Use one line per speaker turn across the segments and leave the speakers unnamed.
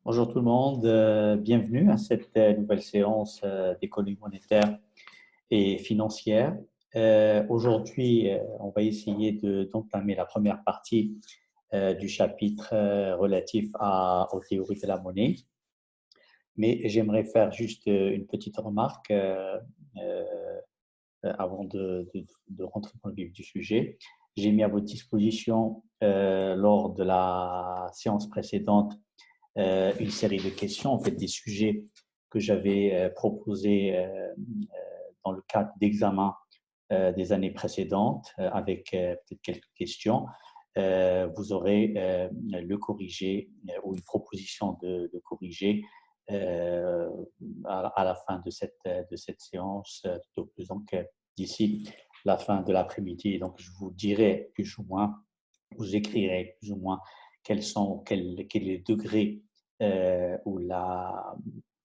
Bonjour tout le monde, bienvenue à cette nouvelle séance d'économie monétaire et financière. Aujourd'hui, on va essayer d'entamer la première partie du chapitre relatif aux théories de la monnaie. Mais j'aimerais faire juste une petite remarque euh, avant de rentrer dans le vif du sujet. J'ai mis à votre disposition lors de la séance précédente une série de questions, en fait des sujets que j'avais proposés dans le cadre d'examen des années précédentes avec peut-être quelques questions. Vous aurez le corrigé ou une proposition de corriger euh, à la fin de cette séance, donc d'ici la fin de l'après-midi. Donc, je vous dirai plus ou moins, vous écrirez plus ou moins quel est le degré ou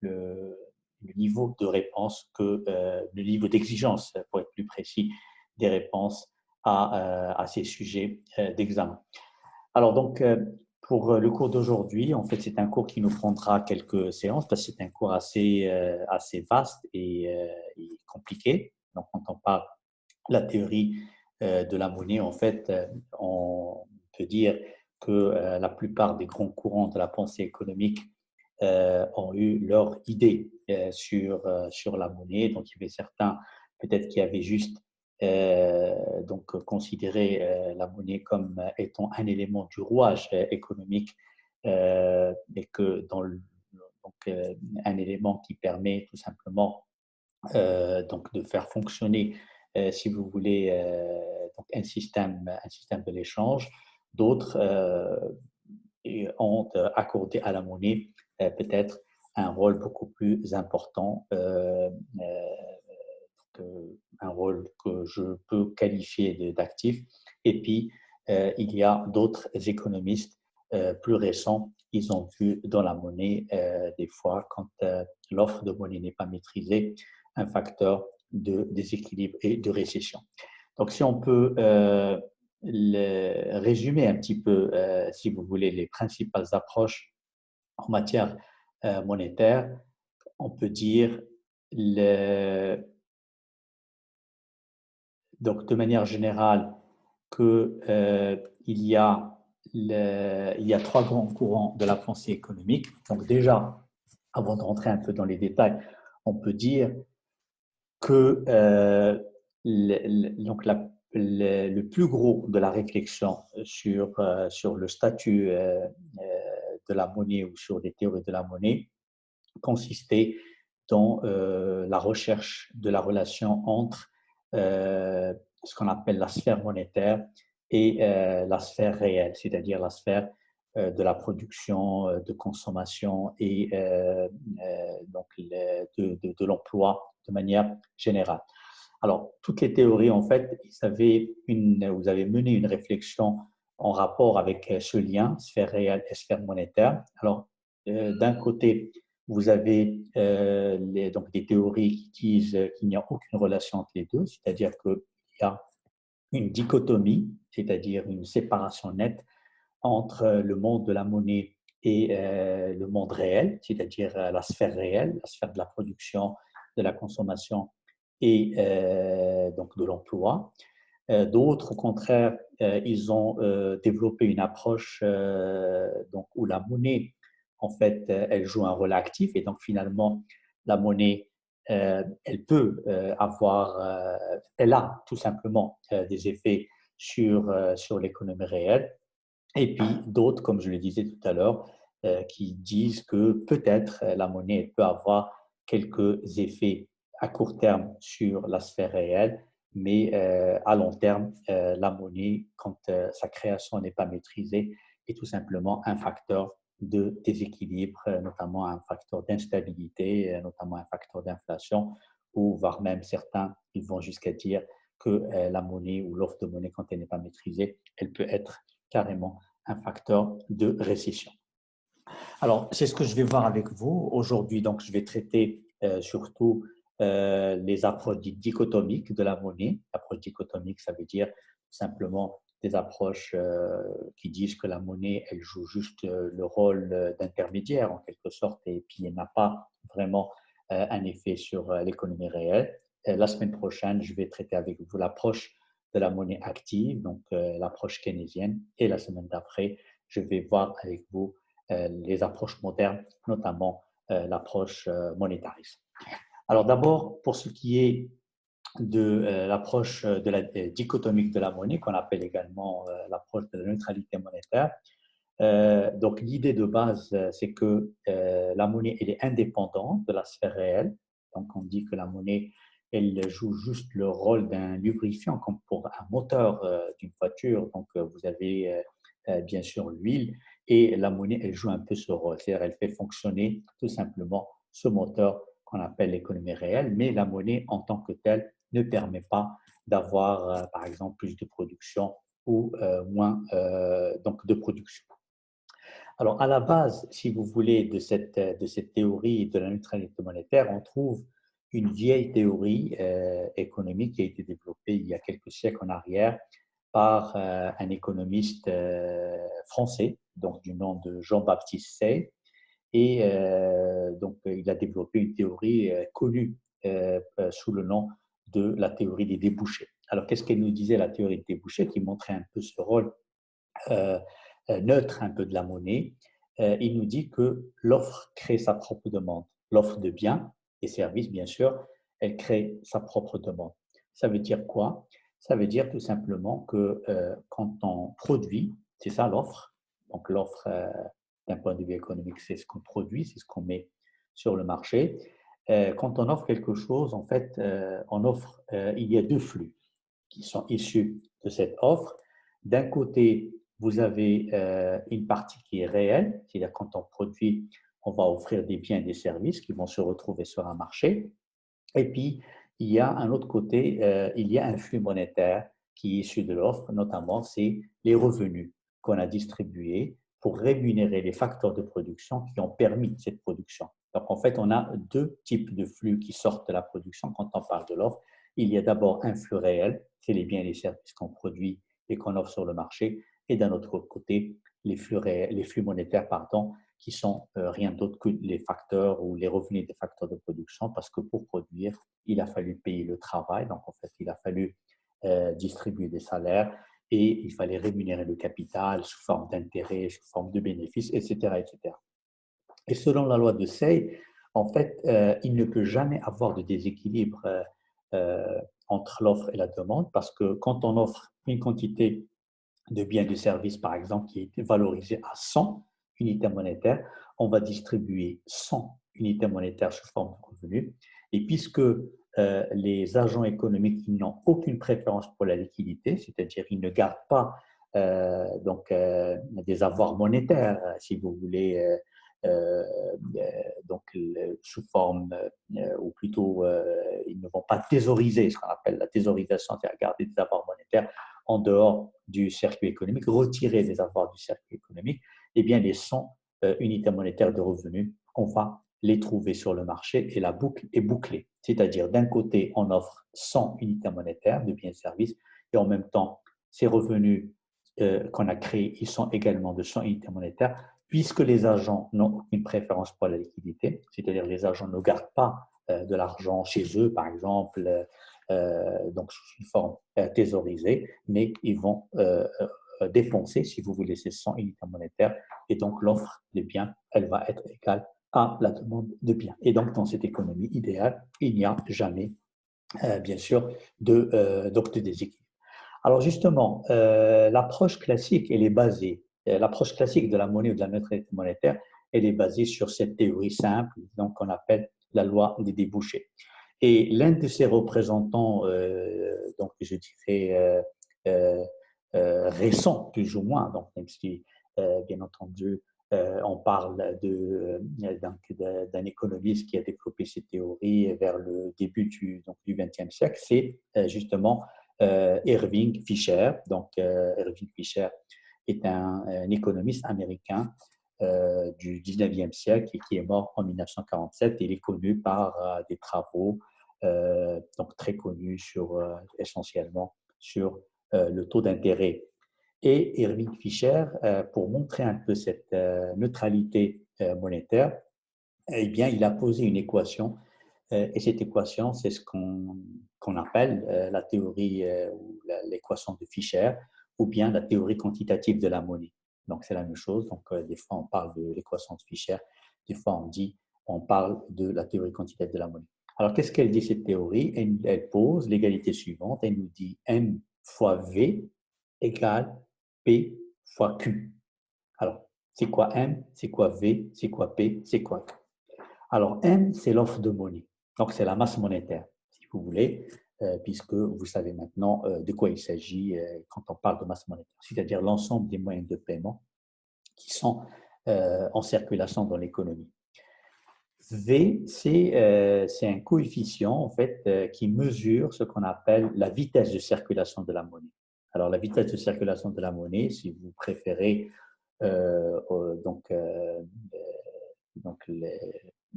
le niveau de réponse le niveau d'exigence, pour être plus précis, des réponses à ces sujets d'examen. Alors donc, pour le cours d'aujourd'hui, en fait, c'est un cours qui nous prendra quelques séances parce que c'est un cours assez vaste et compliqué. Donc, quand on parle de la théorie de la monnaie, en fait, on peut dire que la plupart des grands courants de la pensée économique ont eu leur idée sur la monnaie. Donc, il y avait certains, peut-être, qui avaient juste donc considéré la monnaie comme étant un élément du rouage économique et que un élément qui permet tout simplement donc de faire fonctionner, si vous voulez, donc un système de l'échange. D'autres ont accordé à la monnaie peut-être un rôle beaucoup plus important, un rôle que je peux qualifier d'actif. Et puis, il y a d'autres économistes plus récents, ils ont vu dans la monnaie, des fois, quand l'offre de monnaie n'est pas maîtrisée, un facteur de déséquilibre et de récession. Donc, si on peut résumer un petit peu, si vous voulez, les principales approches en matière monétaire, on peut dire le, donc de manière générale que il y a trois grands courants de la pensée économique. Donc déjà, avant de rentrer un peu dans les détails, on peut dire que donc le plus gros de la réflexion sur le statut de la monnaie ou sur les théories de la monnaie consistait dans la recherche de la relation entre ce qu'on appelle la sphère monétaire et la sphère réelle, c'est-à-dire la sphère de la production, de consommation et donc de l'emploi de manière générale. Alors, toutes les théories, en fait, vous avez mené une réflexion en rapport avec ce lien, sphère réelle et sphère monétaire. Alors, d'un côté, vous avez donc des théories qui disent qu'il n'y a aucune relation entre les deux, c'est-à-dire qu'il y a une dichotomie, c'est-à-dire une séparation nette entre le monde de la monnaie et le monde réel, c'est-à-dire la sphère réelle, la sphère de la production, de la consommation et donc de l'emploi. D'autres, au contraire, ils ont développé une approche donc, où la monnaie, en fait, elle joue un rôle actif et donc finalement, la monnaie, elle peut elle a tout simplement des effets sur l'économie réelle. Et puis d'autres, comme je le disais tout à l'heure, qui disent que peut-être la monnaie elle peut avoir quelques effets à court terme sur la sphère réelle, mais à long terme, la monnaie, quand sa création n'est pas maîtrisée, est tout simplement un facteur de déséquilibre, notamment un facteur d'instabilité, notamment un facteur d'inflation, ou voire même certains, ils vont jusqu'à dire que la monnaie ou l'offre de monnaie, quand elle n'est pas maîtrisée, elle peut être carrément un facteur de récession. Alors, c'est ce que je vais voir avec vous aujourd'hui. Donc, je vais traiter surtout les approches dichotomiques de la monnaie. L'approche dichotomique, ça veut dire simplement des approches qui disent que la monnaie, elle joue juste le rôle d'intermédiaire en quelque sorte, et puis elle n'a pas vraiment un effet sur l'économie réelle. La semaine prochaine, je vais traiter avec vous l'approche de la monnaie active, donc l'approche keynésienne, et la semaine d'après, je vais voir avec vous les approches modernes, notamment l'approche monétariste. Alors d'abord, pour ce qui est de l'approche de la dichotomique de la monnaie, qu'on appelle également l'approche de la neutralité monétaire. Donc l'idée de base, c'est que la monnaie, elle est indépendante de la sphère réelle. Donc on dit que la monnaie, elle joue juste le rôle d'un lubrifiant, comme pour un moteur d'une voiture. Donc vous avez bien sûr l'huile, et la monnaie, elle joue un peu ce rôle. C'est-à-dire elle fait fonctionner tout simplement ce moteur qu'on appelle l'économie réelle, mais la monnaie en tant que telle ne permet pas d'avoir, par exemple, plus de production ou moins donc de production. Alors, à la base, si vous voulez, de cette théorie de la neutralité monétaire, on trouve une vieille théorie économique qui a été développée il y a quelques siècles en arrière par un économiste français, donc du nom de Jean-Baptiste Say. Et donc, il a développé une théorie connue sous le nom de la théorie des débouchés. Alors, qu'est-ce qu'elle nous disait, la théorie des débouchés, qui montrait un peu ce rôle euh, neutre un peu de la monnaie? Il nous dit que l'offre crée sa propre demande. L'offre de biens et services, bien sûr, elle crée sa propre demande. Ça veut dire quoi? Ça veut dire tout simplement que quand on produit, c'est ça l'offre, donc l'offre d'un point de vue économique, c'est ce qu'on produit, c'est ce qu'on met sur le marché. Quand on offre quelque chose, en fait, on offre, il y a deux flux qui sont issus de cette offre. D'un côté, vous avez une partie qui est réelle, c'est-à-dire quand on produit, on va offrir des biens et des services qui vont se retrouver sur un marché. Et puis, il y a un autre côté, il y a un flux monétaire qui est issu de l'offre, notamment c'est les revenus qu'on a distribués pour rémunérer les facteurs de production qui ont permis cette production. Donc, en fait, on a deux types de flux qui sortent de la production quand on parle de l'offre. Il y a d'abord un flux réel, c'est les biens et les services qu'on produit et qu'on offre sur le marché. Et d'un autre côté, les flux monétaires, pardon, qui sont rien d'autre que les facteurs ou les revenus des facteurs de production, parce que pour produire, il a fallu payer le travail, donc en fait, il a fallu distribuer des salaires et il fallait rémunérer le capital sous forme d'intérêts, sous forme de bénéfices, etc., etc. Et selon la loi de Say, en fait, il ne peut jamais avoir de déséquilibre entre l'offre et la demande, parce que quand on offre une quantité de biens et de services, par exemple, qui a été valorisé à 100 unités monétaires, on va distribuer 100 unités monétaires sous forme de revenus. Et puisque les agents économiques n'ont aucune préférence pour la liquidité, c'est-à-dire ils ne gardent pas des avoirs monétaires, si vous voulez, euh, donc sous forme, ou plutôt ils ne vont pas thésauriser, ce qu'on appelle la thésaurisation, c'est-à-dire garder des avoirs monétaires en dehors du circuit économique, retirer des avoirs du circuit économique, eh bien les 100 unités monétaires de revenus, on va les trouver sur le marché et la boucle est bouclée. C'est-à-dire, d'un côté, on offre 100 unités monétaires de biens et services et en même temps, ces revenus qu'on a créés, ils sont également de 100 unités monétaires, puisque les agents n'ont aucune préférence pour la liquidité, c'est-à-dire les agents ne gardent pas de l'argent chez eux, par exemple, donc sous une forme thésaurisée, mais ils vont dépenser, si vous voulez, ces 100 unités monétaires, et donc l'offre de biens, elle va être égale à la demande de biens. Et donc, dans cette économie idéale, il n'y a jamais, bien sûr, de déséquilibre. Alors justement, l'approche classique, elle est basée, l'approche classique de la monnaie ou de la neutralité monétaire, elle est basée sur cette théorie simple, donc qu'on appelle la loi des débouchés. Et l'un de ses représentants, donc je dirais récent plus ou moins, donc même si bien entendu on parle d'un économiste qui a développé cette théorie vers le début du XXe siècle, c'est justement Irving Fisher. Donc Irving Fisher est un économiste américain du 19e siècle et qui est mort en 1947. Il est connu par des travaux donc très connus essentiellement sur le taux d'intérêt. Et Irving Fisher, pour montrer un peu cette neutralité monétaire, eh bien, il a posé une équation. Et cette équation, c'est ce qu'on appelle la théorie ou l'équation de Fisher, ou bien la théorie quantitative de la monnaie. Donc, c'est la même chose. Donc, des fois, on parle de l'équation de Fisher, des fois, on parle de la théorie quantitative de la monnaie. Alors, qu'est-ce qu'elle dit, cette théorie? Elle pose l'égalité suivante. Elle nous dit M fois V égale P fois Q. Alors, c'est quoi M? C'est quoi V? C'est quoi P? C'est quoi Q? Alors, M, c'est l'offre de monnaie. Donc, c'est la masse monétaire, si vous voulez, puisque vous savez maintenant de quoi il s'agit quand on parle de masse monétaire, c'est-à-dire l'ensemble des moyens de paiement qui sont en circulation dans l'économie. V, c'est un coefficient en fait qui mesure ce qu'on appelle la vitesse de circulation de la monnaie. Alors, la vitesse de circulation de la monnaie, si vous préférez, donc,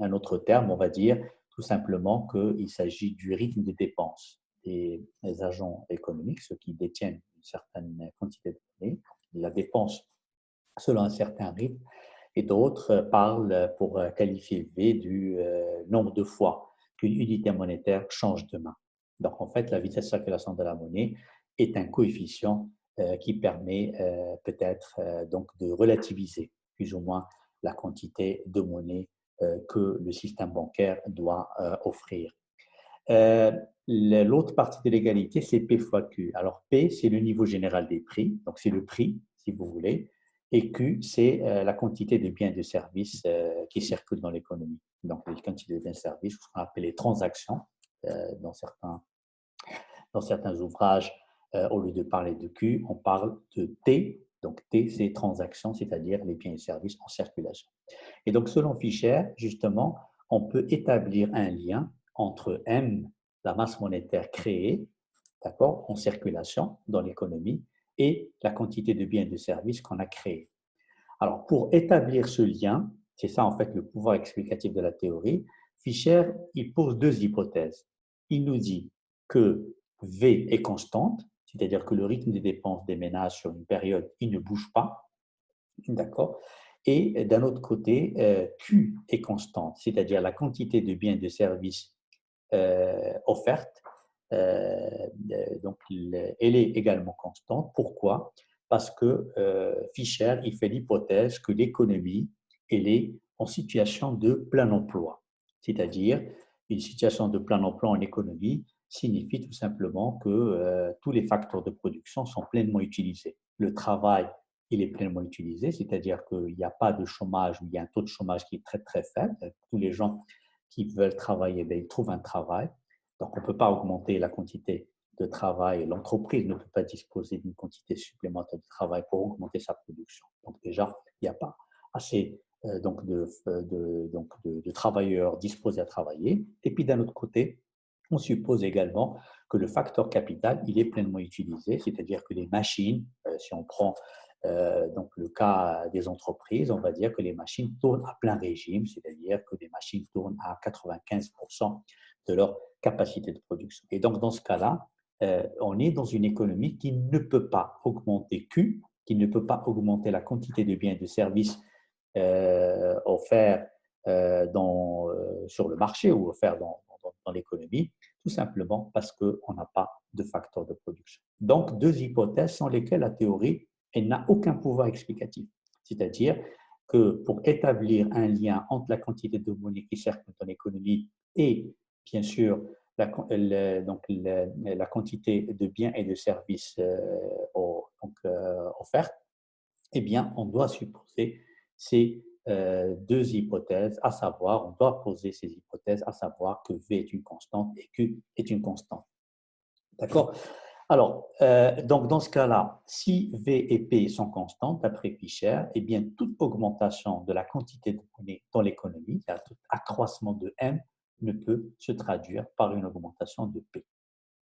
un autre terme, on va dire tout simplement qu'il s'agit du rythme des dépenses des agents économiques, ceux qui détiennent une certaine quantité de monnaie. La dépense selon un certain rythme, et d'autres parlent pour qualifier V du nombre de fois qu'une unité monétaire change de main. Donc, en fait, la vitesse de circulation de la monnaie est un coefficient qui permet peut-être donc de relativiser plus ou moins la quantité de monnaie que le système bancaire doit offrir. L'autre partie de l'égalité, c'est P fois Q. Alors, P, c'est le niveau général des prix, donc c'est le prix, si vous voulez, et Q, c'est la quantité de biens et de services qui circulent dans l'économie. Donc, les quantités de biens et de services, ce qu'on appelle les transactions, dans certains ouvrages, au lieu de parler de Q, on parle de T. Donc, T, c'est transactions, c'est-à-dire les biens et services en circulation. Et donc, selon Fisher, justement, on peut établir un lien entre M, la masse monétaire créée, d'accord, en circulation dans l'économie, et la quantité de biens et de services qu'on a créés. Alors, pour établir ce lien, c'est ça en fait le pouvoir explicatif de la théorie, Fisher, il pose deux hypothèses. Il nous dit que V est constante, c'est-à-dire que le rythme des dépenses des ménages sur une période, il ne bouge pas, d'accord? Et d'un autre côté, Q est constante, c'est-à-dire la quantité de biens et de services offertes. Donc, elle est également constante. Pourquoi? Parce que Fisher, il fait l'hypothèse que l'économie, elle est en situation de plein emploi. C'est-à-dire, une situation de plein emploi en économie signifie tout simplement que tous les facteurs de production sont pleinement utilisés. Le travail, il est pleinement utilisé, c'est-à-dire qu'il n'y a pas de chômage, ou il y a un taux de chômage qui est très, très faible. Tous les gens qui veulent travailler, bien, ils trouvent un travail. Donc, on ne peut pas augmenter la quantité de travail. L'entreprise ne peut pas disposer d'une quantité supplémentaire de travail pour augmenter sa production. Donc, déjà, il n'y a pas assez de travailleurs disposés à travailler. Et puis, d'un autre côté, on suppose également que le facteur capital, il est pleinement utilisé, c'est-à-dire que les machines, si on prend donc le cas des entreprises, on va dire que les machines tournent à plein régime, c'est-à-dire que les machines tournent à 95% de leur capacité de production. Et donc, dans ce cas-là, on est dans une économie qui ne peut pas augmenter Q, qui ne peut pas augmenter la quantité de biens et de services offerts sur le marché ou offerts dans l'économie, tout simplement parce qu'on n'a pas de facteur de production. Donc, deux hypothèses sans lesquelles la théorie elle n'a aucun pouvoir explicatif. C'est-à-dire que pour établir un lien entre la quantité de monnaie qui circule dans l'économie et, bien sûr, la quantité de biens et de services offerts, eh bien, on doit supposer ces deux hypothèses, à savoir, on doit poser ces hypothèses, à savoir que V est une constante et Q est une constante. D'accord? Alors, donc dans ce cas-là, si V et P sont constantes, d'après Fisher, eh bien, toute augmentation de la quantité de monnaie dans l'économie, tout accroissement de M, ne peut se traduire par une augmentation de P.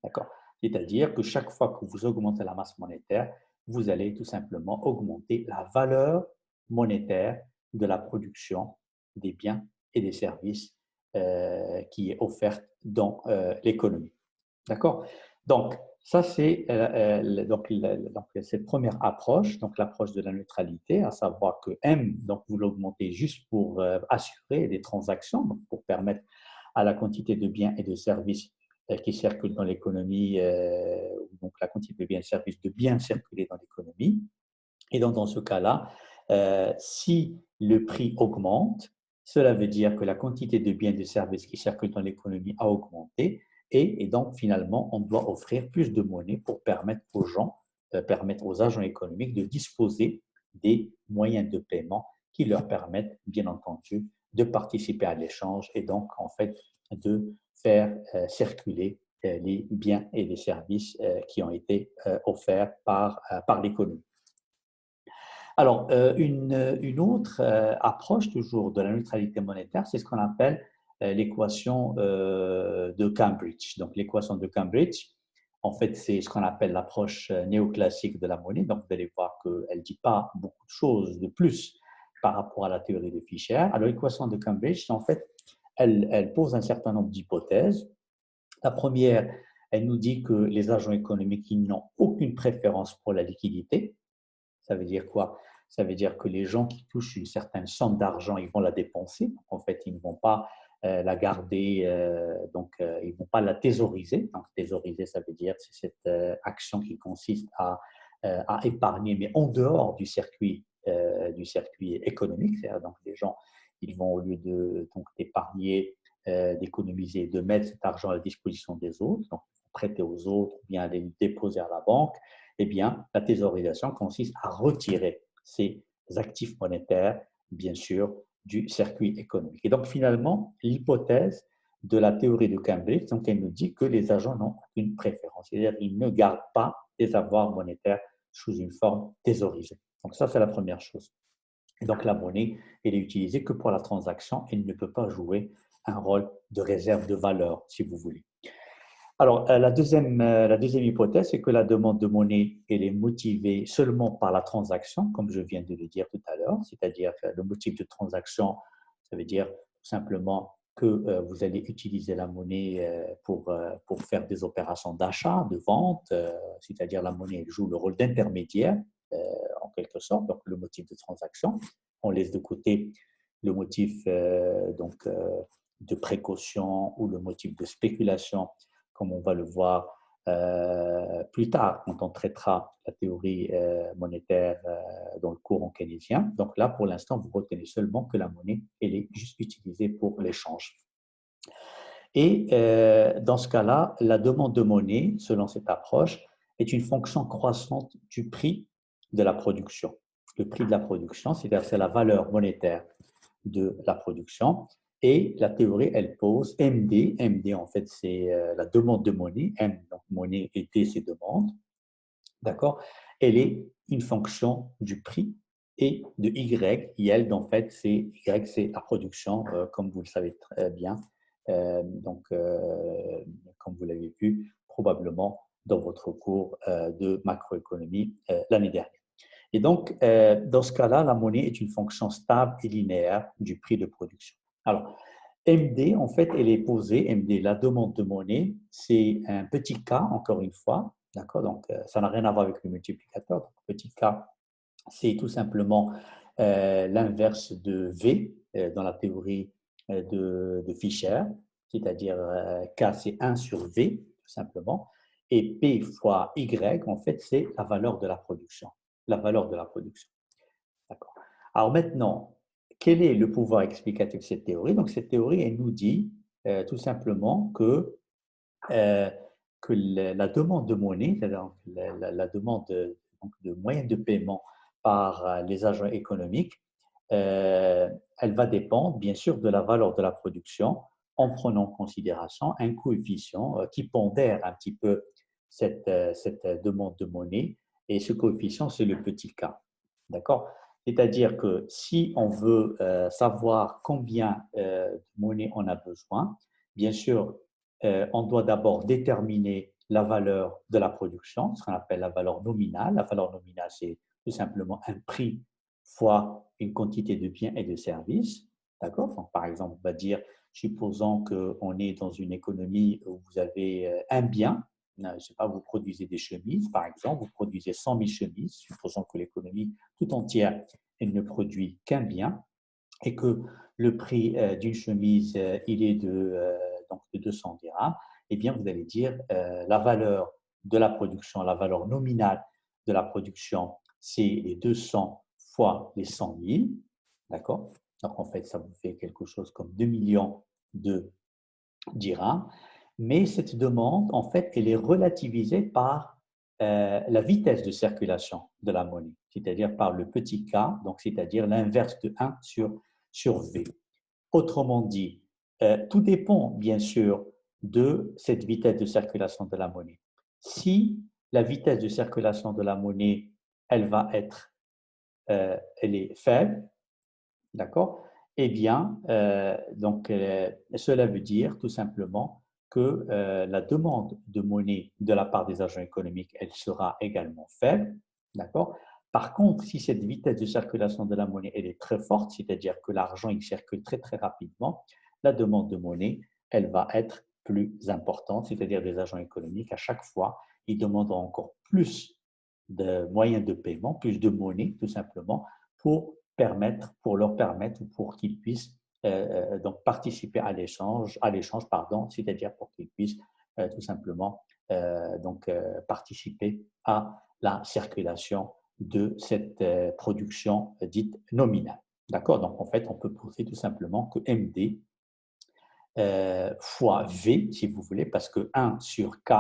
D'accord? C'est-à-dire que chaque fois que vous augmentez la masse monétaire, vous allez tout simplement augmenter la valeur monétaire de la production des biens et des services qui est offerte dans l'économie. D'accord? Donc, Ça, c'est donc, cette première approche, donc l'approche de la neutralité, à savoir que M, donc vous l'augmentez juste pour assurer des transactions, donc pour permettre à la quantité de biens et de services qui circulent dans l'économie, donc la quantité de biens et de services de bien circuler dans l'économie. Et donc, dans ce cas-là, si le prix augmente, cela veut dire que la quantité de biens et de services qui circulent dans l'économie a augmenté et donc, finalement, on doit offrir plus de monnaie pour permettre aux gens, permettre aux agents économiques de disposer des moyens de paiement qui leur permettent, bien entendu, de participer à l'échange et donc, en fait, de faire circuler les biens et les services qui ont été offerts par l'économie. Alors, une autre approche toujours de la neutralité monétaire, c'est ce qu'on appelle l'équation de Cambridge. Donc, l'équation de Cambridge, en fait, c'est ce qu'on appelle l'approche néoclassique de la monnaie. Donc, vous allez voir qu'elle ne dit pas beaucoup de choses de plus par rapport à la théorie de Fisher. Alors, l'équation de Cambridge, en fait, elle pose un certain nombre d'hypothèses. La première, elle nous dit que les agents économiques n'ont aucune préférence pour la liquidité. Ça veut dire quoi? Ça veut dire que les gens qui touchent une certaine somme d'argent, ils vont la dépenser. Donc, en fait, ils ne vont pas la garder, ils ne vont pas la thésauriser. Donc, thésauriser, ça veut dire c'est cette action qui consiste à épargner, mais en dehors du circuit économique. C'est-à-dire, donc, les gens, ils vont, au lieu de donc, d'épargner, d'économiser, de mettre cet argent à la disposition des autres, donc prêter aux autres, ou bien aller le déposer à la banque, eh bien, la thésaurisation consiste à retirer ces actifs monétaires, bien sûr, du circuit économique. Et donc, finalement, l'hypothèse de la théorie de Cambridge, donc, elle nous dit que les agents n'ont aucune préférence, c'est-à-dire qu'ils ne gardent pas des avoirs monétaires sous une forme thésaurisée. Donc, ça, c'est la première chose. Et donc, la monnaie, elle est utilisée que pour la transaction, elle ne peut pas jouer un rôle de réserve de valeur, si vous voulez. Alors, la deuxième hypothèse, c'est que la demande de monnaie, elle est motivée seulement par la transaction, comme je viens de le dire tout à l'heure, c'est-à-dire que le motif de transaction, ça veut dire tout simplement que vous allez utiliser la monnaie pour faire des opérations d'achat, de vente, c'est-à-dire la monnaie joue le rôle d'intermédiaire, en quelque sorte, donc le motif de transaction. On laisse de côté le motif de précaution ou le motif de spéculation comme on va le voir plus tard quand on traitera la théorie monétaire dans le courant keynésien. Donc là, pour l'instant, vous retenez seulement que la monnaie, elle est juste utilisée pour l'échange. Et dans ce cas-là, la demande de monnaie, selon cette approche, est une fonction croissante du prix de la production. Le prix de la production, c'est-à-dire c'est la valeur monétaire de la production. Et la théorie, elle pose MD. MD, en fait, c'est la demande de monnaie. M, donc monnaie, et D, c'est demande. D'accord? Elle est une fonction du prix et de Y. Y, en fait, c'est Y, c'est la production, comme vous le savez très bien. Comme vous l'avez vu, probablement dans votre cours de macroéconomie l'année dernière. Et donc, dans ce cas-là, la monnaie est une fonction stable et linéaire du prix de production. Alors, MD, en fait, elle est posée, MD, la demande de monnaie, c'est un petit cas, encore une fois, d'accord? Donc, ça n'a rien à voir avec le multiplicateur. Donc, petit cas, c'est tout simplement l'inverse de V dans la théorie de Fisher, c'est-à-dire K, c'est 1 sur V, tout simplement, et P fois Y, en fait, c'est la valeur de la production. La valeur de la production. D'accord. Alors maintenant, quel est le pouvoir explicatif de cette théorie? Donc, cette théorie, elle nous dit tout simplement euh, que la demande de monnaie, c'est-à-dire la demande de moyens de paiement par les agents économiques, elle va dépendre bien sûr de la valeur de la production en prenant en considération un coefficient qui pondère un petit peu cette demande de monnaie. Et ce coefficient, c'est le petit k. D'accord? C'est-à-dire que si on veut savoir combien de monnaie on a besoin, bien sûr, on doit d'abord déterminer la valeur de la production, ce qu'on appelle la valeur nominale. La valeur nominale, c'est tout simplement un prix fois une quantité de biens et de services. D'accord? Donc, par exemple, on va dire, supposons qu'on est dans une économie où vous avez un bien, je sais pas, vous produisez des chemises, par exemple, vous produisez 100 000 chemises, supposons que l'économie tout entière, elle ne produit qu'un bien, et que le prix d'une chemise, il est donc de 200 dirhams, eh bien, vous allez dire la valeur de la production, la valeur nominale de la production, c'est les 200 fois les 100 000, d'accord? Donc, en fait, ça vous fait quelque chose comme 2 millions de dirhams. Mais cette demande, en fait, elle est relativisée par la vitesse de circulation de la monnaie, c'est-à-dire par le petit k, donc c'est-à-dire l'inverse de 1 sur v. Autrement dit, tout dépend bien sûr de cette vitesse de circulation de la monnaie. Si la vitesse de circulation de la monnaie, elle va être, elle est faible, d'accord? Eh bien, cela veut dire tout simplement que la demande de monnaie de la part des agents économiques, elle sera également faible, d'accord? Par contre, si cette vitesse de circulation de la monnaie, elle est très forte, c'est-à-dire que l'argent, il circule très, très rapidement, la demande de monnaie, elle va être plus importante, c'est-à-dire des agents économiques, à chaque fois, ils demanderont encore plus de moyens de paiement, plus de monnaie, tout simplement, pour leur permettre ou pour qu'ils puissent donc participer à l'échange, pardon, c'est-à-dire pour qu'ils puissent tout simplement participer à la circulation de cette production dite nominale. D'accord? Donc, en fait, on peut poser tout simplement que MD fois V, si vous voulez, parce que 1 sur K,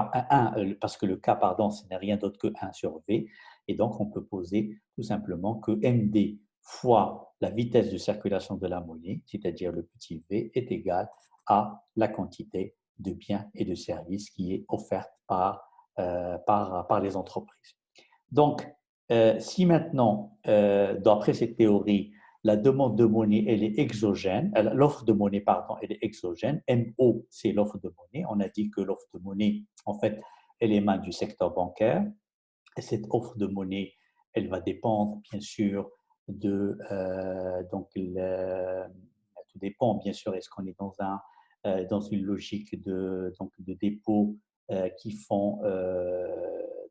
parce que le K, pardon, ce n'est rien d'autre que 1 sur V. Et donc, on peut poser tout simplement que MD fois la vitesse de circulation de la monnaie, c'est-à-dire le petit v, est égal à la quantité de biens et de services qui est offerte par les entreprises. Donc, si maintenant, d'après cette théorie, la demande de monnaie, elle est exogène, l'offre de monnaie, pardon, elle est exogène. MO, c'est l'offre de monnaie. On a dit que l'offre de monnaie, en fait, elle émane du secteur bancaire. Et cette offre de monnaie, elle va dépendre, bien sûr, tout dépend, bien sûr, est-ce qu'on est dans une logique de dépôt qui font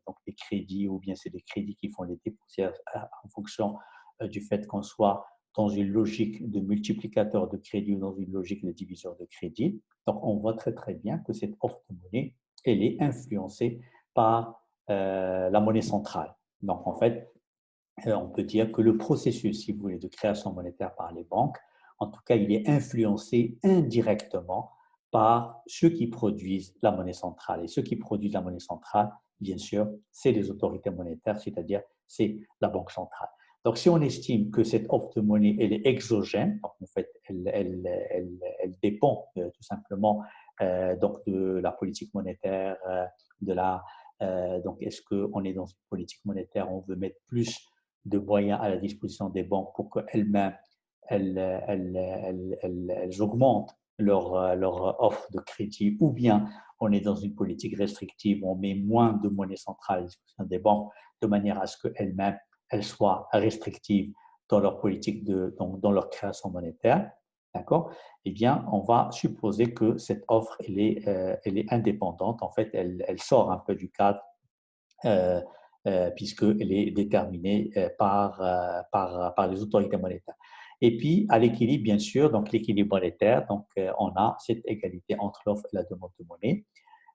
donc des crédits ou bien c'est des crédits qui font les dépôts. C'est en fonction du fait qu'on soit dans une logique de multiplicateur de crédit ou dans une logique de diviseur de crédit. Donc, on voit très, très bien que cette offre de monnaie, elle est influencée par la monnaie centrale. Donc, en fait, on peut dire que le processus, si vous voulez, de création monétaire par les banques, en tout cas, il est influencé indirectement par ceux qui produisent la monnaie centrale. Et ceux qui produisent la monnaie centrale, bien sûr, c'est les autorités monétaires, c'est-à-dire c'est la banque centrale. Donc, si on estime que cette offre de monnaie, elle est exogène, donc en fait, elle dépend tout simplement donc de la politique monétaire, donc est-ce qu'on est dans une politique monétaire, on veut mettre plus de moyens à la disposition des banques pour qu'elles-mêmes elles augmentent leur offre de crédit, ou bien on est dans une politique restrictive, on met moins de monnaie centrale à la disposition des banques de manière à ce qu'elles-mêmes elles soient restrictives dans leur politique, dans leur création monétaire. D'accord? Eh bien, on va supposer que cette offre, elle est indépendante. En fait, elle sort un peu du cadre euh, puisqu'elle est déterminée par les autorités monétaires. Et puis, à l'équilibre, bien sûr, donc l'équilibre monétaire, donc on a cette égalité entre l'offre et la demande de monnaie.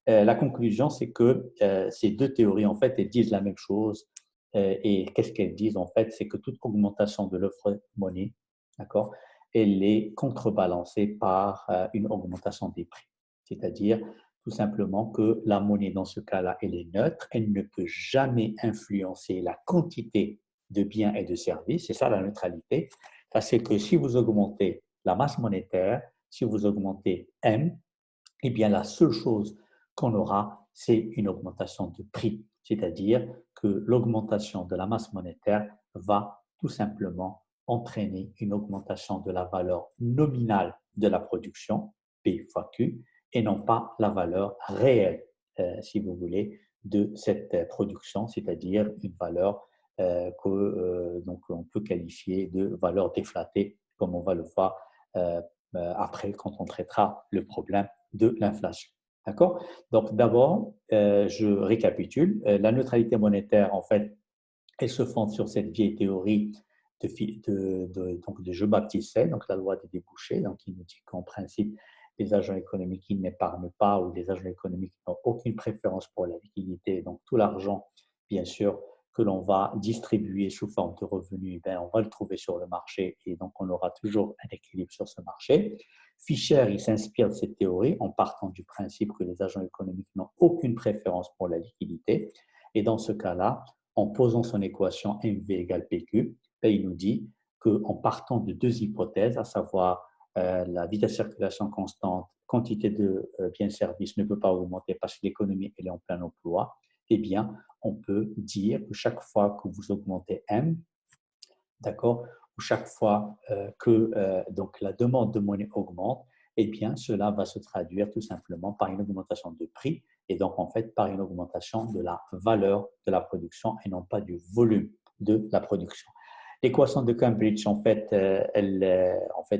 La conclusion, c'est que ces deux théories, en fait, elles disent la même chose. Et qu'est-ce qu'elles disent, en fait? C'est que toute augmentation de l'offre de monnaie, d'accord, elle est contrebalancée par une augmentation des prix. C'est-à-dire, tout simplement que la monnaie, dans ce cas-là, elle est neutre. Elle ne peut jamais influencer la quantité de biens et de services. C'est ça la neutralité. C'est que si vous augmentez la masse monétaire, si vous augmentez M, eh bien, la seule chose qu'on aura, c'est une augmentation de prix. C'est-à-dire que l'augmentation de la masse monétaire va tout simplement entraîner une augmentation de la valeur nominale de la production, P fois Q, et non pas la valeur réelle, si vous voulez, de cette production, c'est-à-dire une valeur donc on peut qualifier de valeur déflatée, comme on va le voir après quand on traitera le problème de l'inflation. D'accord? Donc, d'abord, je récapitule. La neutralité monétaire, en fait, elle se fonde sur cette vieille théorie donc de Joe-Baptiste, donc la loi des débouchés, donc qui nous dit qu'en principe, les agents économiques qui n'épargnent pas ou les agents économiques qui n'ont aucune préférence pour la liquidité, donc tout l'argent, bien sûr, que l'on va distribuer sous forme de revenus, eh bien, on va le trouver sur le marché et donc on aura toujours un équilibre sur ce marché. Fischer, il s'inspire de cette théorie en partant du principe que les agents économiques n'ont aucune préférence pour la liquidité. Et dans ce cas-là, en posant son équation MV égale PQ, ben, il nous dit qu'en partant de deux hypothèses, à savoir la vitesse de circulation constante, quantité de biens et services ne peut pas augmenter parce que l'économie elle est en plein emploi, eh bien, on peut dire que chaque fois que vous augmentez M, d'accord, ou chaque fois que donc la demande de monnaie augmente, eh bien, cela va se traduire tout simplement par une augmentation de prix et donc en fait par une augmentation de la valeur de la production et non pas du volume de la production. L'équation de Cambridge, en fait,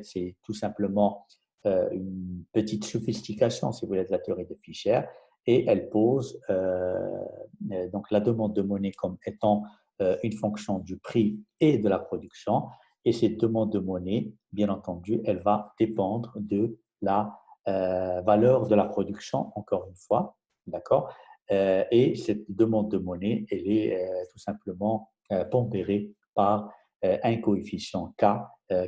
c'est tout simplement une petite sophistication, si vous voulez, de la théorie de Fischer, et elle pose donc la demande de monnaie comme étant une fonction du prix et de la production. Et cette demande de monnaie, bien entendu, elle va dépendre de la valeur de la production, encore une fois, d'accord. Et cette demande de monnaie, elle est tout simplement pondérée par un coefficient K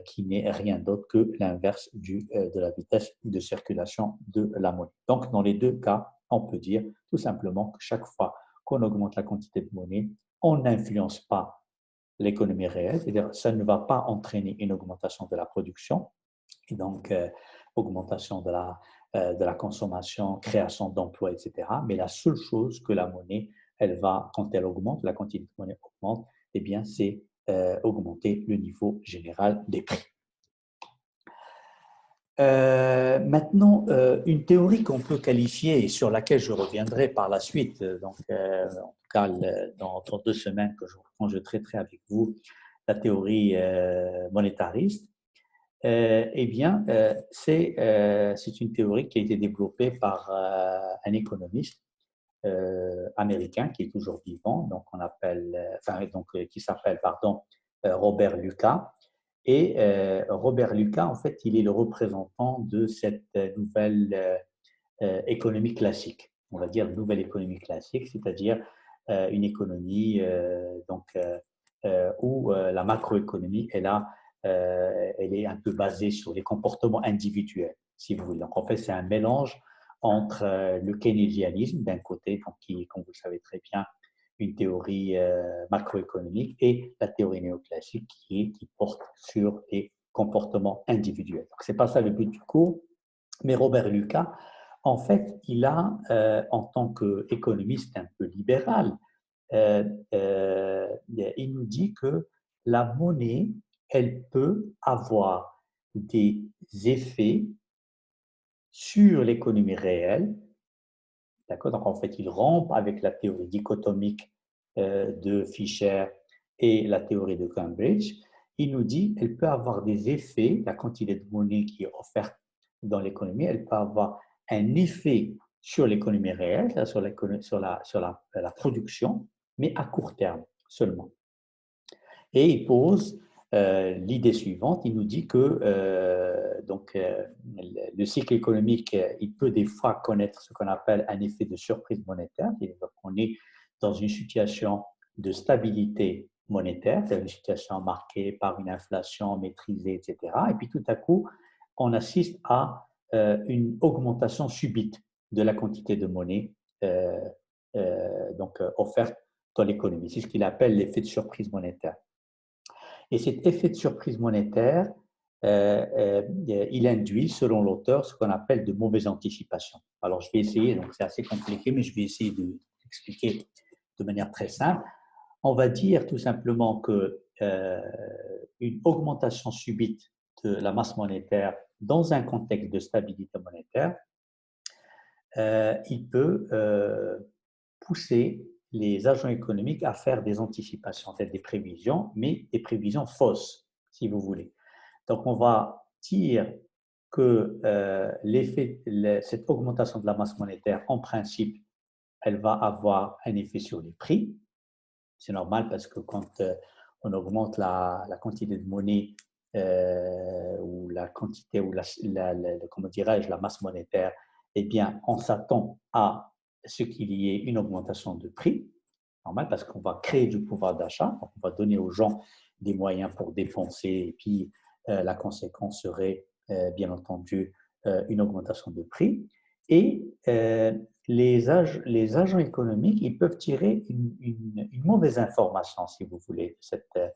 qui n'est rien d'autre que l'inverse de la vitesse de circulation de la monnaie. Donc, dans les deux cas, on peut dire tout simplement que chaque fois qu'on augmente la quantité de monnaie, on n'influence pas l'économie réelle, c'est-à-dire ça ne va pas entraîner une augmentation de la production, et donc augmentation de la consommation, création d'emplois, etc. Mais la seule chose que la monnaie, elle va, quand elle augmente, la quantité de monnaie augmente, eh bien, c'est augmenter le niveau général des prix. Maintenant, une théorie qu'on peut qualifier et sur laquelle je reviendrai par la suite, donc en tout cas dans 2 semaines quand je traiterai avec vous la théorie monétariste, eh bien, c'est une théorie qui a été développée par un économiste américain qui est toujours vivant, donc on appelle, qui s'appelle, pardon, Robert Lucas. Et Robert Lucas, en fait, il est le représentant de cette nouvelle économie classique. On va dire nouvelle économie classique, c'est-à-dire une économie où la macroéconomie elle est un peu basée sur les comportements individuels, si vous voulez. Donc, en fait, c'est un mélange entre le keynésianisme d'un côté, donc qui, comme vous le savez très bien, une théorie macroéconomique, et la théorie néoclassique qui porte sur les comportements individuels. Donc, ce n'est pas ça le but du cours, mais Robert Lucas, en fait, il a, en tant qu'économiste un peu libéral, euh, euh, il nous dit que la monnaie, elle peut avoir des effets sur l'économie réelle. D'accord? Donc, en fait, il rompt avec la théorie dichotomique de Fischer et la théorie de Cambridge. Il nous dit qu'elle peut avoir des effets, la quantité de monnaie qui est offerte dans l'économie, elle peut avoir un effet sur l'économie réelle, la production, mais à court terme seulement. Et il pose l'idée suivante, il nous dit que le cycle économique, il peut des fois connaître ce qu'on appelle un effet de surprise monétaire, c'est-à-dire qu'on est dans une situation de stabilité monétaire, c'est une situation marquée par une inflation maîtrisée, etc. Et puis tout à coup, on assiste à une augmentation subite de la quantité de monnaie offerte dans l'économie. C'est ce qu'il appelle l'effet de surprise monétaire. Et cet effet de surprise monétaire, il induit, selon l'auteur, ce qu'on appelle de mauvaises anticipations. Alors, je vais essayer, donc c'est assez compliqué, mais je vais essayer d'expliquer de manière très simple. On va dire tout simplement que une augmentation subite de la masse monétaire dans un contexte de stabilité monétaire, il peut pousser les agents économiques à faire des anticipations, c'est-à-dire des prévisions, mais des prévisions fausses, si vous voulez. Donc, on va dire que cette augmentation de la masse monétaire, en principe, elle va avoir un effet sur les prix. C'est normal parce que quand on augmente la quantité de monnaie ou la quantité ou comment dirais-je, la masse monétaire, eh bien, on s'attend à ce qu'il y ait une augmentation de prix. Normal parce qu'on va créer du pouvoir d'achat, on va donner aux gens des moyens pour dépenser et puis la conséquence serait bien entendu une augmentation de prix. Et les agents économiques, ils peuvent tirer une mauvaise information, si vous voulez, de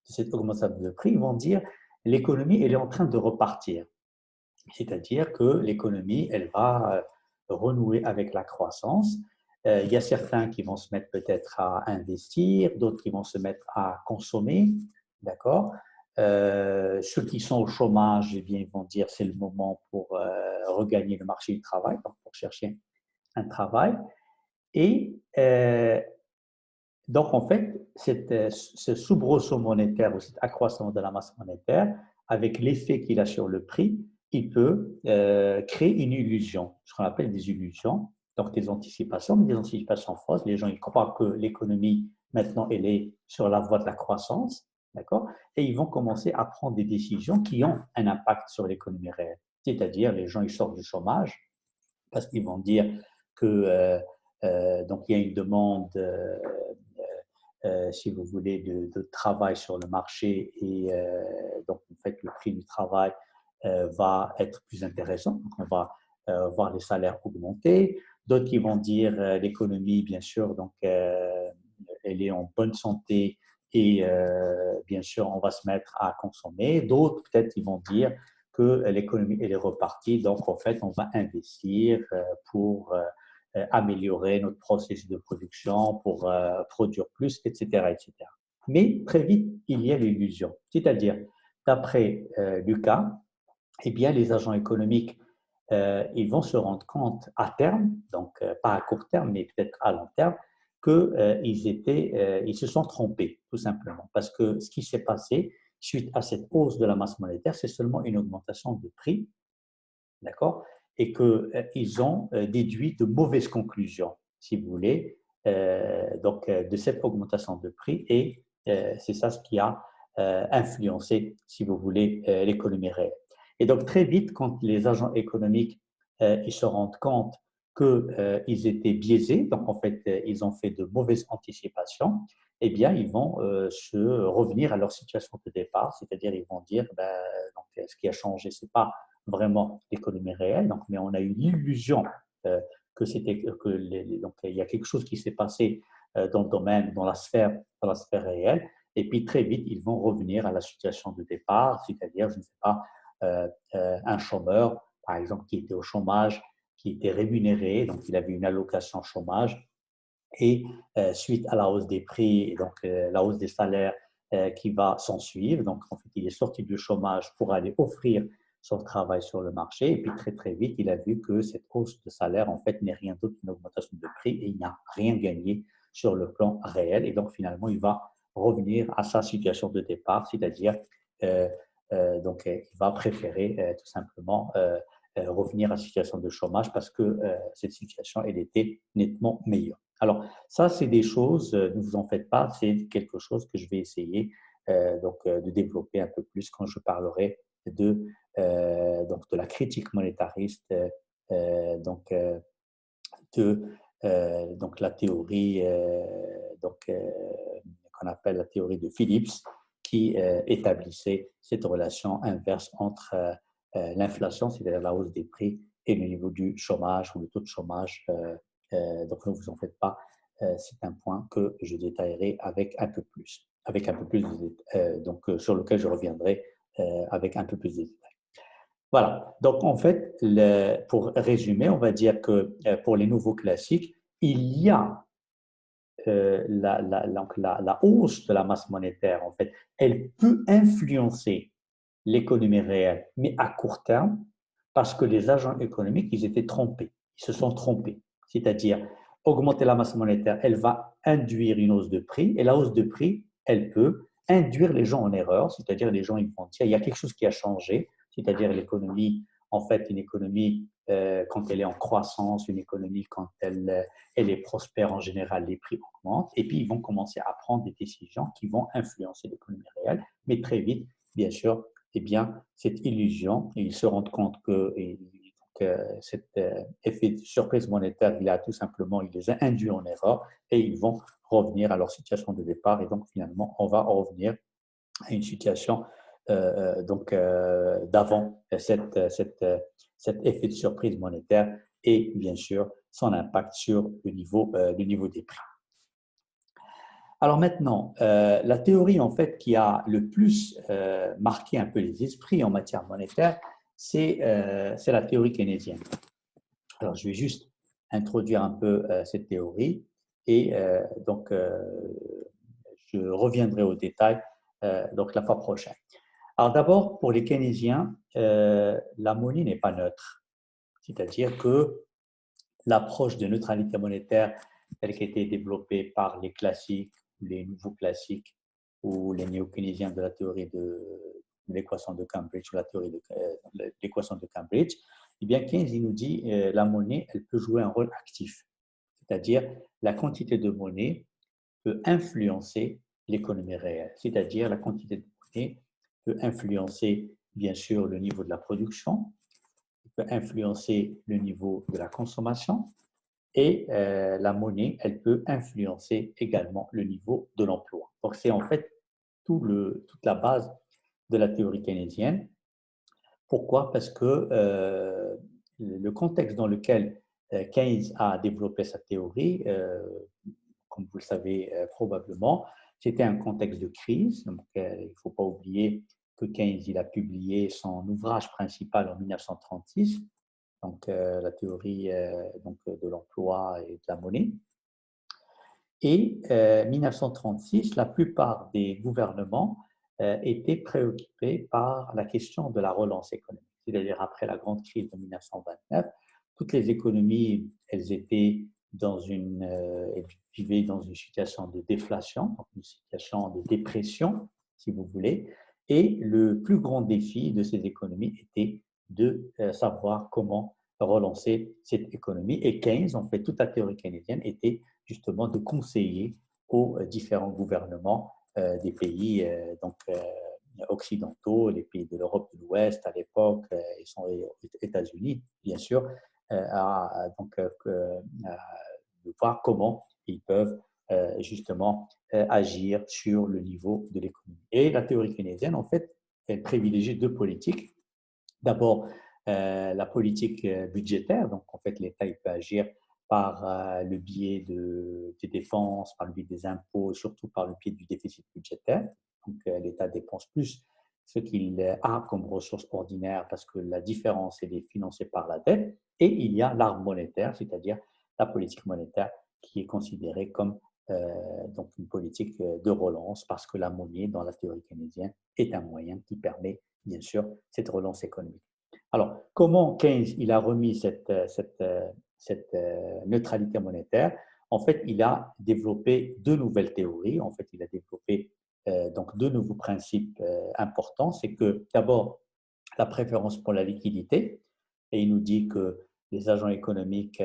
cette augmentation de prix. Ils vont dire l'économie, elle est en train de repartir. C'est-à-dire que l'économie, elle va renouer avec la croissance. Il y a certains qui vont se mettre peut-être à investir, d'autres qui vont se mettre à consommer, d'accord. Ceux qui sont au chômage, eh bien, ils vont dire c'est le moment pour regagner le marché du travail, donc pour chercher un travail. Et donc, en fait, ce soubresaut monétaire ou cet accroissement de la masse monétaire, avec l'effet qu'il a sur le prix, il peut créer une illusion, ce qu'on appelle des illusions, donc des anticipations, mais des anticipations fausses. Les gens ils croient que l'économie, maintenant, elle est sur la voie de la croissance, d'accord? Et ils vont commencer à prendre des décisions qui ont un impact sur l'économie réelle. C'est-à-dire, les gens, ils sortent du chômage parce qu'ils vont dire que donc il y a une demande si vous voulez, de travail sur le marché et donc en fait le prix du travail va être plus intéressant. Donc on va voir les salaires augmenter. D'autres qui vont dire l'économie, bien sûr, donc elle est en bonne santé et bien sûr on va se mettre à consommer. D'autres peut-être ils vont dire que l'économie elle est repartie, donc en fait on va investir pour améliorer notre processus de production pour produire plus, etc., etc. Mais très vite, il y a l'illusion. C'est-à-dire, d'après Lucas, eh bien, les agents économiques, ils vont se rendre compte à terme, donc pas à court terme, mais peut-être à long terme, qu'ils se sont trompés, tout simplement. Parce que ce qui s'est passé suite à cette hausse de la masse monétaire, c'est seulement une augmentation de prix, d'accord? Et qu'ils ont déduit de mauvaises conclusions, si vous voulez, de cette augmentation de prix. Et c'est ça ce qui a influencé, si vous voulez, l'économie réelle. Et donc, très vite, quand les agents économiques ils se rendent compte qu'ils étaient biaisés, donc en fait, ils ont fait de mauvaises anticipations, eh bien, ils vont se revenir à leur situation de départ, c'est-à-dire ils vont dire, ben, donc, ce qui a changé, c'est pas vraiment l'économie réelle, donc, mais on a eu l'illusion que c'était donc il y a quelque chose qui s'est passé dans le domaine, dans la sphère réelle, et puis très vite ils vont revenir à la situation de départ, c'est-à-dire, je ne sais pas, un chômeur, par exemple, qui était au chômage, qui était rémunéré, donc il avait une allocation chômage, et suite à la hausse des prix, et donc la hausse des salaires qui va s'en suivre, donc en fait il est sorti du chômage pour aller offrir son travail sur le marché, et puis très très vite il a vu que cette hausse de salaire en fait n'est rien d'autre qu'une augmentation de prix et il n'a rien gagné sur le plan réel, et donc finalement il va revenir à sa situation de départ, c'est-à-dire euh, il va préférer tout simplement revenir à la situation de chômage parce que cette situation elle était nettement meilleure. Alors, ça, c'est des choses, ne vous en faites pas, c'est quelque chose que je vais essayer de développer un peu plus quand je parlerai de la critique monétariste, donc, de donc la théorie qu'on appelle la théorie de Phillips, qui établissait cette relation inverse entre l'inflation, c'est-à-dire la hausse des prix, et le niveau du chômage ou le taux de chômage. Donc, ne vous en faites pas, c'est un point que je détaillerai avec un peu plus, sur lequel je reviendrai avec un peu plus de détails. Voilà. Donc, en fait, pour résumer, on va dire que pour les nouveaux classiques, il y a la hausse de la masse monétaire, en fait, elle peut influencer l'économie réelle, mais à court terme, parce que les agents économiques, ils étaient trompés, ils se sont trompés. C'est-à-dire, augmenter la masse monétaire, elle va induire une hausse de prix, et la hausse de prix, elle peut induire les gens en erreur, c'est-à-dire les gens ils vont dire, il y a quelque chose qui a changé, c'est-à-dire l'économie, en fait, une économie, quand elle est en croissance, une économie, quand elle est prospère, en général, les prix augmentent. Et puis, ils vont commencer à prendre des décisions qui vont influencer l'économie réelle. Mais très vite, bien sûr, eh bien, cette illusion, et ils se rendent compte que cet effet de surprise monétaire, il a tout simplement, il les a induits en erreur et ils vont revenir à leur situation de départ. Et donc, finalement, on va revenir à une situation d'avant cet effet de surprise monétaire et bien sûr son impact sur le niveau des prix. Alors maintenant, la théorie en fait qui a le plus marqué un peu les esprits en matière monétaire, c'est la théorie keynésienne. Alors je vais juste introduire un peu cette théorie et je reviendrai aux détails donc la fois prochaine. Alors d'abord, pour les keynésiens, la monnaie n'est pas neutre. C'est-à-dire que l'approche de neutralité monétaire telle qui a été développée par les classiques, les nouveaux classiques ou les néo-keynésiens de la théorie de l'équation de Cambridge ou la théorie de l'équation de Cambridge, eh bien Keynes il nous dit la monnaie, elle peut jouer un rôle actif. C'est-à-dire la quantité de monnaie peut influencer l'économie réelle. C'est-à-dire la quantité de monnaie peut influencer bien sûr le niveau de la production, peut influencer le niveau de la consommation et la monnaie, elle peut influencer également le niveau de l'emploi. Donc c'est en fait toute la base de la théorie keynésienne. Pourquoi? Parce que le contexte dans lequel Keynes a développé sa théorie, comme vous le savez probablement, c'était un contexte de crise. Donc, il ne faut pas oublier que Keynes il a publié son ouvrage principal en 1936, donc la théorie de l'emploi et de la monnaie. Et 1936, la plupart des gouvernements étaient préoccupés par la question de la relance économique. C'est-à-dire après la grande crise de 1929, toutes les économies, elles étaient elles vivaient dans une situation de déflation, donc une situation de dépression, si vous voulez. Et le plus grand défi de ces économies était de savoir comment relancer cette économie. Et Keynes, en fait, toute la théorie keynésienne était justement de conseiller aux différents gouvernements des pays occidentaux, les pays de l'Europe de l'Ouest à l'époque, et les États-Unis, bien sûr, de voir comment ils peuvent justement agir sur le niveau de l'économie. Et la théorie keynésienne, en fait, elle privilégie deux politiques. D'abord, la politique budgétaire, donc en fait, l'État il peut agir par le biais des dépenses, par le biais des impôts, surtout par le biais du déficit budgétaire. Donc, l'État dépense plus ce qu'il a comme ressources ordinaires parce que la différence, elle est financée par la dette. Et il y a l'arme monétaire, c'est-à-dire la politique monétaire qui est considérée comme donc une politique de relance parce que la monnaie, dans la théorie keynésienne, est un moyen qui permet, bien sûr, cette relance économique. Alors, comment Keynes il a remis cette neutralité monétaire? En fait, il a développé deux nouvelles théories. En fait, il a développé donc deux nouveaux principes importants. C'est que d'abord, la préférence pour la liquidité. Et il nous dit que les agents économiques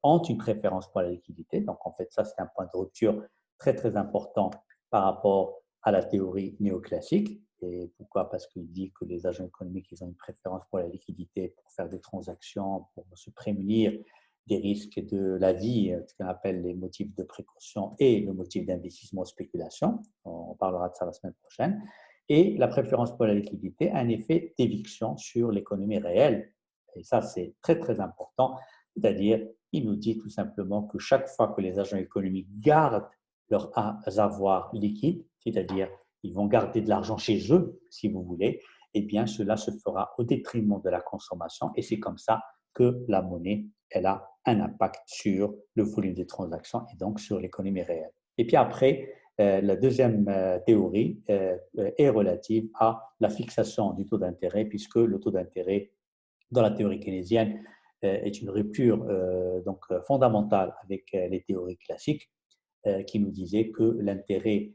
ont une préférence pour la liquidité. Donc, en fait, ça, c'est un point de rupture très, très important par rapport à la théorie néoclassique. Et pourquoi? Parce qu'il dit que les agents économiques, ils ont une préférence pour la liquidité, pour faire des transactions, pour se prémunir des risques de la vie, ce qu'on appelle les motifs de précaution et le motif d'investissement ou spéculation. On parlera de ça la semaine prochaine. Et la préférence pour la liquidité a un effet d'éviction sur l'économie réelle. Et ça, c'est très, très important. C'est-à-dire, il nous dit tout simplement que chaque fois que les agents économiques gardent leurs avoirs liquides, c'est-à-dire ils vont garder de l'argent chez eux, si vous voulez, eh bien, cela se fera au détriment de la consommation. Et c'est comme ça que la monnaie, elle a un impact sur le volume des transactions et donc sur l'économie réelle. Et puis après, la deuxième théorie est relative à la fixation du taux d'intérêt, puisque le taux d'intérêt dans la théorie keynésienne est une rupture fondamentale avec les théories classiques qui nous disaient que l'intérêt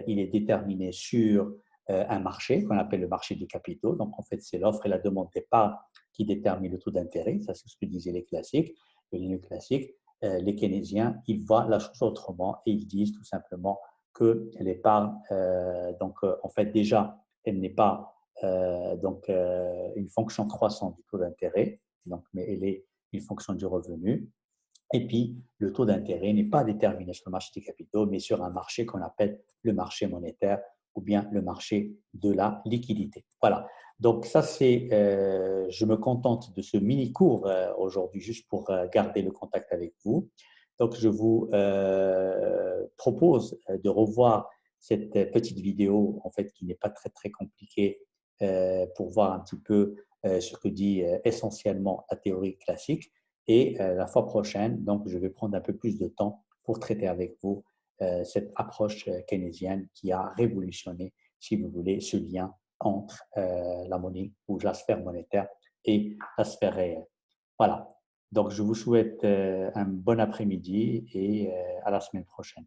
il est déterminé sur un marché qu'on appelle le marché des capitaux. Donc, en fait, c'est l'offre et la demande d'épargne qui détermine le taux d'intérêt. Ça, c'est ce que disaient les classiques, les néoclassiques. Les keynésiens, ils voient la chose autrement et ils disent tout simplement que l'épargne, en fait, déjà, elle n'est pas une fonction croissante du taux d'intérêt, donc, mais elle est une fonction du revenu. Et puis, le taux d'intérêt n'est pas déterminé sur le marché des capitaux, mais sur un marché qu'on appelle le marché monétaire ou bien le marché de la liquidité. Voilà. Donc, ça, je me contente de ce mini-cours aujourd'hui, juste pour garder le contact avec vous. Donc, je vous propose de revoir cette petite vidéo, en fait, qui n'est pas très, très compliquée pour voir un petit peu ce que dit essentiellement la théorie classique. Et la fois prochaine, donc, je vais prendre un peu plus de temps pour traiter avec vous cette approche keynésienne qui a révolutionné, si vous voulez, ce lien entre la monnaie ou la sphère monétaire et la sphère réelle. Voilà. Donc, je vous souhaite un bon après-midi et à la semaine prochaine.